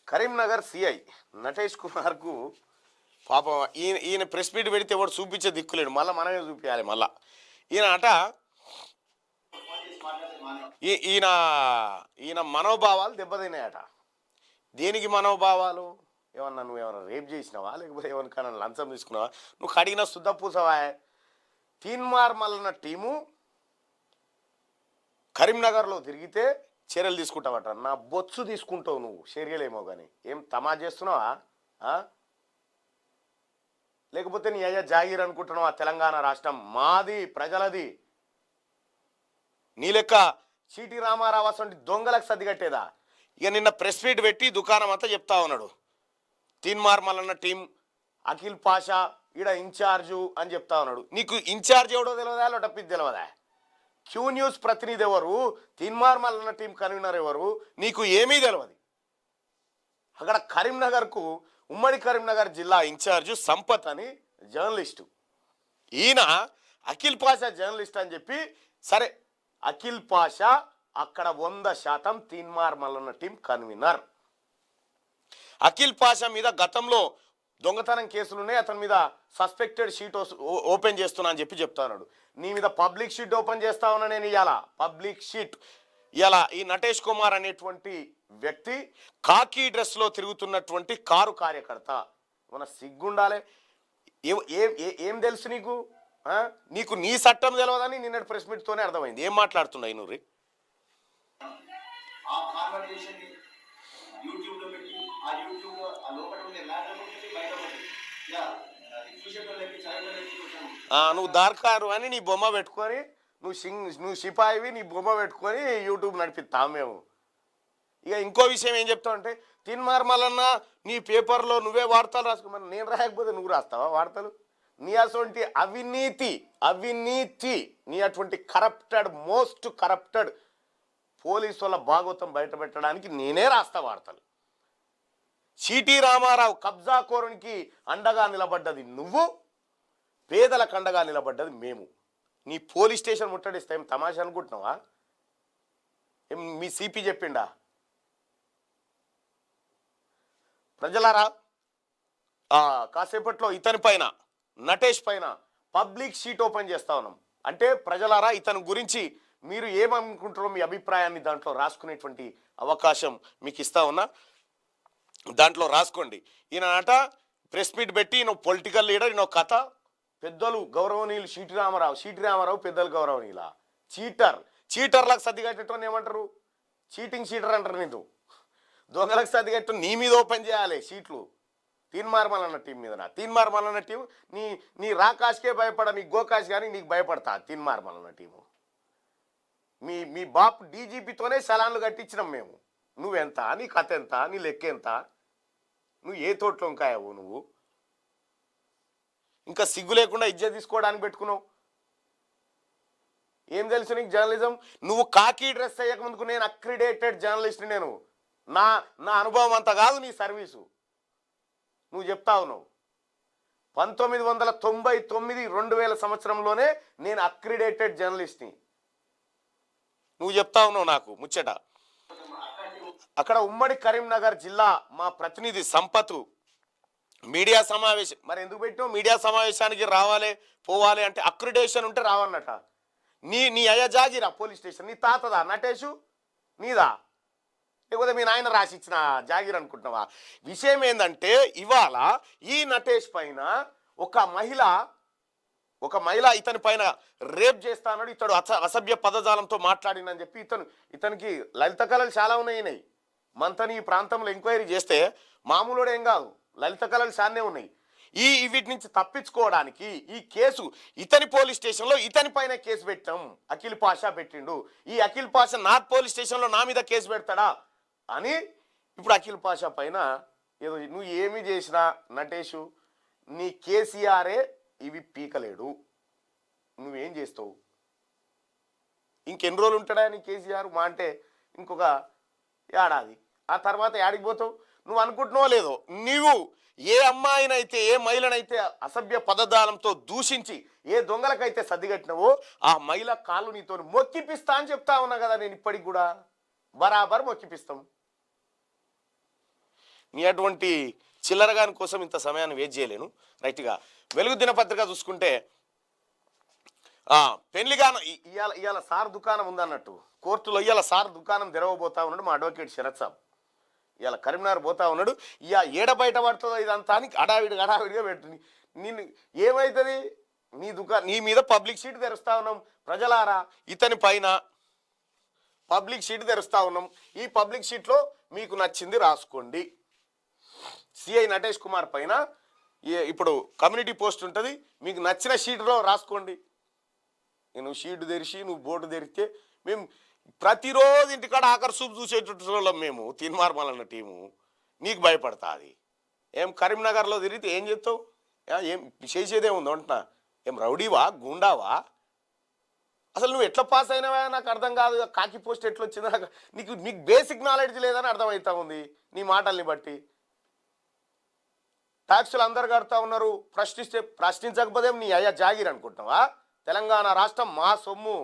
Karimnagar CI Natesh కుమార్కు పాపం ఈయన press meet పెడితే ఎవరు చూపించే దిక్కులేడు, మళ్ళీ మనమే చూపించాలి. మళ్ళా ఈయన అట ఈయన ఈయన మనోభావాలు దెబ్బతిన్నాయట. దేనికి మనోభావాలు? ఏమన్నా నువ్వు ఏమన్నా రేప్ చేసినావా, లేకపోతే ఎవరికైనా లంచం తీసుకున్నావా? నువ్వు కడిగిన శుద్ధ పూసవా? తీన్మార్ మల్లన్న టీము కరీంనగర్లో తిరిగితే చర్యలు తీసుకుంటావట. నా బొత్సు తీసుకుంటావు నువ్వు, చర్యలేమో కానీ ఏం తమా చేస్తున్నావా? లేకపోతే నీ అయ్యా జాగీర్ అనుకుంటున్నావా? తెలంగాణ రాష్ట్రం మాది, ప్రజలది. నీ లెక్క సిటీ రామారావు అసలు దొంగలకు సర్దిగట్టేదా? ఇక నిన్న ప్రెస్ మీట్ పెట్టి దుకాణం అంతా చెప్తా ఉన్నాడు. తీన్మార్ మల్లన్న టీం, అఖిల్ పాషా ఈడ ఇన్ఛార్జు అని చెప్తా ఉన్నాడు. నీకు ఇన్ఛార్జ్ ఎవడో తెలియదా, లొటప్పిది తెలియదా? క్యూ న్యూస్ ప్రతినిధి ఎవరు, తీన్మార్ మల్లన్న టీం కన్వీనర్ ఎవరు, నీకు ఏమీ తెలియదు. అక్కడ కరీంనగర్కు, ఉమ్మడి కరీంనగర్ జిల్లా ఇన్ఛార్జు సంపత్ అని జర్నలిస్టు. ఈయన అఖిల్ పాషా జర్నలిస్ట్ అని చెప్పి, సరే అఖిల్ పాషా అక్కడ 100% తీన్మార్ మల్లన్న టీం కన్వీనర్. అఖిల్ పాషా మీద గతంలో దొంగతనం కేసులు ఉన్నాయి, అతని మీద సస్పెక్టెడ్ షీట్ ఓపెన్ చేస్తున్నా అని చెప్పి చెప్తున్నాడు. నీ మీద పబ్లిక్ షీట్ ఓపెన్ చేస్తా ఉన్నా నేను. ఇవాళ పబ్లిక్ షీట్ ఇలా ఈ నటేష్ కుమార్ అనేటువంటి వ్యక్తి కాకి డ్రెస్లో తిరుగుతున్నటువంటి కారు కార్యకర్త. మన సిగ్గుండాలి. ఏం తెలుసు నీకు? నీకు నీ చట్టం తెలియదని నిన్నటి ప్రెస్ మీట్తోనే అర్థమైంది. ఏం మాట్లాడుతున్నాయి నువ్వు? నువ్వు దార్కారు అని నీ బొమ్మ పెట్టుకొని, నువ్వు సిపాయివి, నీ బొమ్మ పెట్టుకొని యూట్యూబ్ నడిపిస్తావు మేము. ఇక ఇంకో విషయం ఏం చెప్తావు అంటే, తీన్మార్ మల్లన్న నీ పేపర్లో నువ్వే వార్తలు రాసుకోమని, నేను రాయకపోతే నువ్వు రాస్తావా వార్తలు? నీ అటువంటి అవినీతి నీ అటువంటి కరప్టెడ్, మోస్ట్ కరప్టెడ్ పోలీసు వాళ్ళ భాగవతం బయట పెట్టడానికి నేనే రాస్తా వార్తలు. సిటీ రామారావు కబ్జా కోరునికి అండగా నిలబడ్డది నువ్వు, పేదలకు అండగా నిలబడ్డది మేము. నీ పోలీస్ స్టేషన్ ముట్టడిస్తే ఏం తమాషా అనుకుంటున్నావా? ఏం మీ సిపి చెప్పిండా? ప్రజలారా, కాసేపట్లో ఇతని పైన, నటేష్ పైన పబ్లిక్ షీట్ ఓపెన్ చేస్తా ఉన్నాం. అంటే ప్రజలారా, ఇతని గురించి మీరు ఏమనుకుంటారో మీ అభిప్రాయాన్ని దాంట్లో రాసుకునేటువంటి అవకాశం మీకు ఇస్తా ఉన్నా. దాంట్లో రాసుకోండి. ఈయనట ప్రెస్ మీట్ పెట్టి ఈయన పొలిటికల్ లీడర్, ఈయన కథ, పెద్దలు గౌరవనీయులు సిటీ రామారావు పెద్దలు గౌరవనీయుల చీటర్లకు సర్దిగట్టేటోని ఏమంటారు? చీటింగ్ చీటర్ అంటారు. నీకు దొంగలకు సర్దిగట్టు నీ మీద ఓపెన్ చేయాలి షీట్లు. తీన్మార్ మల్లన్న టీం మీద. తీన్మార్ మల్లన్న టీం నీ రాకాష్కే భయపడ, నీ గోకాష్ కానీ నీకు భయపడతా. తీన్మార్ మల్లన్న టీము మీ బాప్ డీజీపీతోనే సలాన్లు కట్టించినాం మేము. నువ్వెంత, నీ కథ ఎంత, నీ లెక్క ఎంత, నువ్వు ఏ తోటలో ఉంకాయవు నువ్వు? ఇంకా సిగ్గు లేకుండా ఇజ్జత్ తీసుకోవడానికి పెట్టుకున్నావు. ఏం తెలుసు నీకు జర్నలిజం? నువ్వు కాకి డ్రెస్ అయ్యక ముందుకు నేను అక్రిడేటెడ్ జర్నలిస్ట్ని. నేను నా అనుభవం అంత కాదు నీ సర్వీసు. నువ్వు చెప్తా ఉన్నావు 1999 2000 సంవత్సరంలోనే నేను అక్రిడేటెడ్ జర్నలిస్ట్ని. నువ్వు చెప్తా ఉన్నావు నాకు ముచ్చట. అక్కడ ఉమ్మడి కరీంనగర్ జిల్లా మా ప్రతినిధి సంపత్ మీడియా సమావేశం, మరి ఎందుకు పెట్టావు? మీడియా సమావేశానికి రావాలి పోవాలి అంటే అక్రిడేషన్ ఉంటే రావన్నట. నీ అయ్యా జాగిరా పోలీస్ స్టేషన్? నీ తాతదా నటేషు? నీదా? లేకపోతే మీ నాయన రాసిచ్చిన జాగిర్ అనుకుంటున్నావా? విషయం ఏంటంటే, ఇవాళ ఈ నటేష్ పైన ఒక మహిళ ఇతని పైన రేప్ చేస్తా అన్నాడు. ఇతడు అసభ్య పదజాలంతో మాట్లాడిందని చెప్పి ఇతనికి లలిత కళలు చాలా ఉన్నాయి. మంతని ఈ ప్రాంతంలో ఎంక్వైరీ చేస్తే మామూలుడు ఏం కాదు, లలిత కళలు చాలానే ఉన్నాయి. వీటి నుంచి తప్పించుకోవడానికి ఈ కేసు ఇతని పోలీస్ స్టేషన్లో ఇతని పైన కేసు పెట్టాం. అఖిల్ పాషా పెట్టిండు. ఈ అఖిల్ పాషా నార్త్ పోలీస్ స్టేషన్లో నా మీద కేసు పెడతాడా అని ఇప్పుడు అఖిల్ పాషా పైన ఏదో నువ్వు ఏమి చేసినా నటేషు, నీ కేసీఆరే ఇవి పీకలేడు. నువ్వేం చేస్తావు? ఇంకెన్ని రోజులు ఉంటాడా నీ కేసీఆర్? మా అంటే ఇంకొక ఏడాది. ఆ తర్వాత ఏడికి పోతావు? నువ్వు అనుకుంటున్నావో లేదో, నీవు ఏ అమ్మాయినైతే, ఏ మహిళనైతే అసభ్య పదజాలంతో దూషించి ఏ దొంగలకైతే సర్దిగట్టినవో ఆ మహిళ కాళ్ళు నీతో మొక్కిపిస్తా అని చెప్తా ఉన్నా కదా. నేను ఇప్పటికి కూడా బరాబర్ మొక్కిపిస్తాం. నీ అటువంటి చిల్లరగాని కోసం ఇంత సమయాన్ని వేస్ట్ చేయలేను. రైట్గా వెలుగు దినపత్రిక చూసుకుంటే పెళ్లిగాన ఇవాళ సార్ దుకాణం ఉందన్నట్టు కోర్టులో ఇవాళ సార్ దుకాణం తెరవబోతా ఉన్నాడు మా అడ్వకేట్ శరత్ సాబ్. ఇవాళ కరీంనగర్ పోతా ఉన్నాడు. ఏడ బయట పడుతుందో ఇదంతా అని హడావిడిగా పెడుతుంది. నేను ఏమవుతుంది నీ మీద పబ్లిక్ షీట్ తెరుస్తా ఉన్నాం ప్రజలారా, ఇతని పైన పబ్లిక్ షీట్ తెరుస్తా ఉన్నాం. ఈ పబ్లిక్ షీట్లో మీకు నచ్చింది రాసుకోండి. సిఐ నటేష్ కుమార్ పైన ఇప్పుడు కమ్యూనిటీ పోస్ట్ ఉంటుంది, మీకు నచ్చిన షీట్లో రాసుకోండి. నువ్వు షీట్ తెరిచి నువ్వు బోర్డు తెరిస్తే మేము ప్రతిరోజు ఇంటికాడ ఆఖరి సూపు చూసేటోళ్ళం మేము తీన్మార్మల్ టీము. నీకు భయపడతా అది ఏం కరీంనగర్లో తిరిగితే ఏం చేస్తావు? ఏం చేసేదేముందో అంటున్నా. ఏం రౌడీవా గుండావా? అసలు నువ్వు ఎట్లా పాస్ అయినావా నాకు అర్థం కాదు. కాకి పోస్ట్ ఎట్లా వచ్చిందో నీకు బేసిక్ నాలెడ్జ్ లేదని అర్థమవుతా ఉంది నీ మాటల్ని బట్టి. ట్యాక్సులు అందరు కడతా ఉన్నారు, ప్రశ్నించకపోతే నీ అయ్యా జాగిర్ అనుకుంటున్నావా? తెలంగాణ రాష్ట్రం మా సొమ్ము,